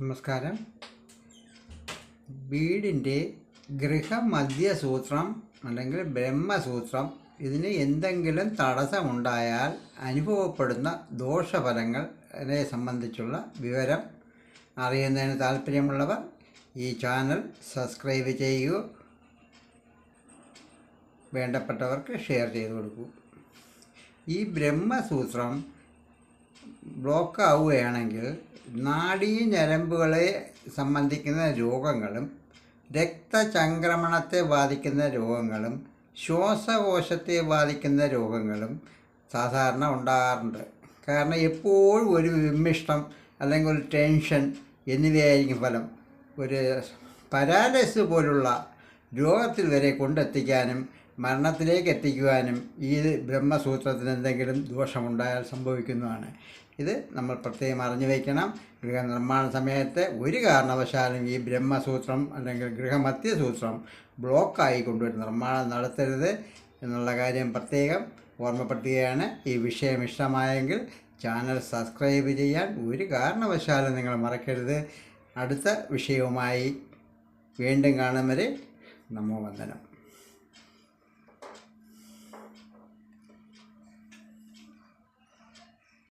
നമസ്കാരം. വീടിൻ്റെ ഗൃഹമധ്യസൂത്രം അല്ലെങ്കിൽ ബ്രഹ്മസൂത്രം ഇതിന് എന്തെങ്കിലും തടസ്സമുണ്ടായാൽ അനുഭവപ്പെടുന്ന ദോഷഫലങ്ങളെ സംബന്ധിച്ചുള്ള വിവരം അറിയുന്നതിന് താല്പര്യമുള്ളവർ ഈ ചാനൽ സബ്സ്ക്രൈബ് ചെയ്യുക, വേണ്ടപ്പെട്ടവർക്ക് ഷെയർ ചെയ്ത് കൊടുക്കൂ. ഈ ബ്രഹ്മസൂത്രം ബ്ലോക്ക് ആവുകയാണെങ്കിൽ നാഡീഞരമ്പുകളെ സംബന്ധിക്കുന്ന രോഗങ്ങളും രക്തചംക്രമണത്തെ ബാധിക്കുന്ന രോഗങ്ങളും ശ്വാസകോശത്തെ ബാധിക്കുന്ന രോഗങ്ങളും സാധാരണ ഉണ്ടാകാറുണ്ട്. കാരണം എപ്പോഴും ഒരു വിമ്മിഷ്ടം അല്ലെങ്കിൽ ഒരു ടെൻഷൻ എന്നിവയായിരിക്കും ഫലം. ഒരു പരാലിസിസ് പോലുള്ള രോഗത്തിൽ വരെ കൊണ്ടെത്തിക്കാനും മരണത്തിലേക്ക് എത്തിക്കുവാനും ഈ ബ്രഹ്മസൂത്രത്തിന് എന്തെങ്കിലും ദോഷമുണ്ടായാൽ സംഭവിക്കുന്നതാണ്. ഇത് നമ്മൾ പ്രത്യേകം അറിഞ്ഞു വയ്ക്കണം. ഗൃഹനിർമ്മാണ സമയത്ത് ഒരു കാരണവശാലും ഈ ബ്രഹ്മസൂത്രം അല്ലെങ്കിൽ ഗൃഹമധ്യസൂത്രം ബ്ലോക്കായി കൊണ്ടുവരും നിർമ്മാണം നടത്തരുത് എന്നുള്ള കാര്യം പ്രത്യേകം ഓർമ്മപ്പെടുത്തുകയാണ്. ഈ വിഷയം ഇഷ്ടമായെങ്കിൽ ചാനൽ സബ്സ്ക്രൈബ് ചെയ്യാൻ ഒരു കാരണവശാലും നിങ്ങൾ മറക്കരുത്. അടുത്ത വിഷയവുമായി വീണ്ടും കാണും വരെ നമോ വന്ദനം.